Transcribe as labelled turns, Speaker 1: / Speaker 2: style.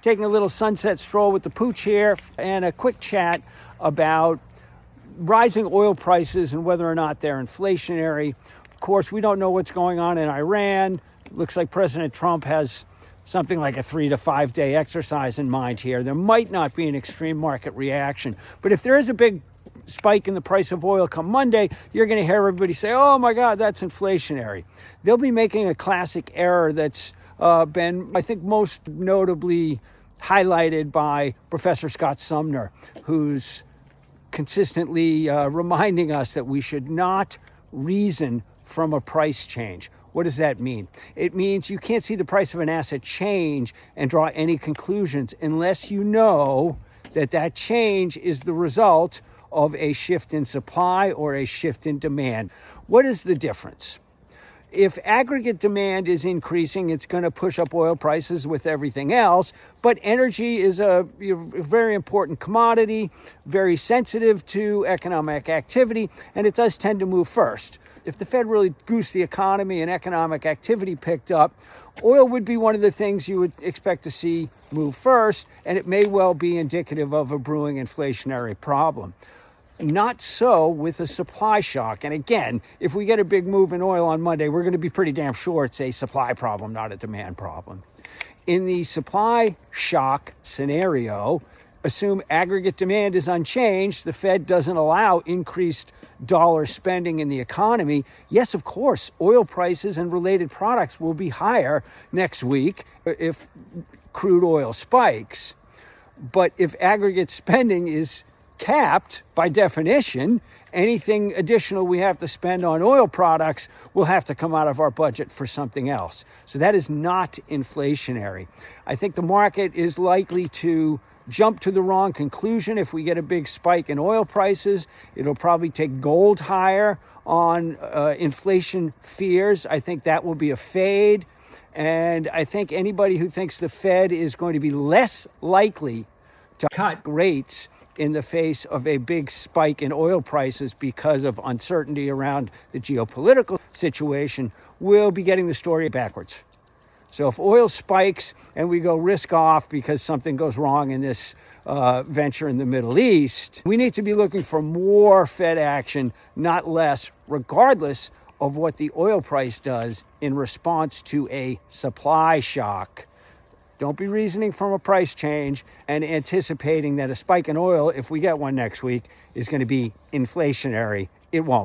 Speaker 1: taking a little sunset stroll with the pooch here and a quick chat about rising oil prices and whether or not they're inflationary. Of course, we don't know what's going on in Iran. It looks like President Trump has something like a 3 to 5 day exercise in mind here. There might not be an extreme market reaction, but if there is a big spike in the price of oil come Monday, you're going to hear everybody say, oh my God, that's inflationary. They'll be making a classic error that's been, I think, most notably highlighted by Professor Scott Sumner, who's consistently reminding us that we should not reason from a price change. What does that mean? It means you can't see the price of an asset change and draw any conclusions unless you know that that change is the result of a shift in supply or a shift in demand. What is the difference? If aggregate demand is increasing, it's going to push up oil prices with everything else. But energy is a very important commodity, very sensitive to economic activity, and it does tend to move first. If the Fed really goosed the economy and economic activity picked up, oil would be one of the things you would expect to see move first, and it may well be indicative of a brewing inflationary problem. Not so with a supply shock. And again, if we get a big move in oil on Monday, we're going to be pretty damn sure it's a supply problem, not a demand problem. In the supply shock scenario, assume aggregate demand is unchanged, the Fed doesn't allow increased dollar spending in the economy. Yes, of course, oil prices and related products will be higher next week if crude oil spikes. But if aggregate spending is capped, by definition, anything additional we have to spend on oil products will have to come out of our budget for something else. So that is not inflationary. I think the market is likely to jump to the wrong conclusion if we get a big spike in oil prices. It'll probably take gold higher on inflation fears. I think that will be a fade. And I think anybody who thinks the Fed is going to be less likely to cut rates in the face of a big spike in oil prices because of uncertainty around the geopolitical situation will be getting the story backwards. So if oil spikes and we go risk off because something goes wrong in this venture in the Middle East, we need to be looking for more Fed action, not less, regardless of what the oil price does in response to a supply shock. Don't be reasoning from a price change and anticipating that a spike in oil, if we get one next week, is going to be inflationary. It won't.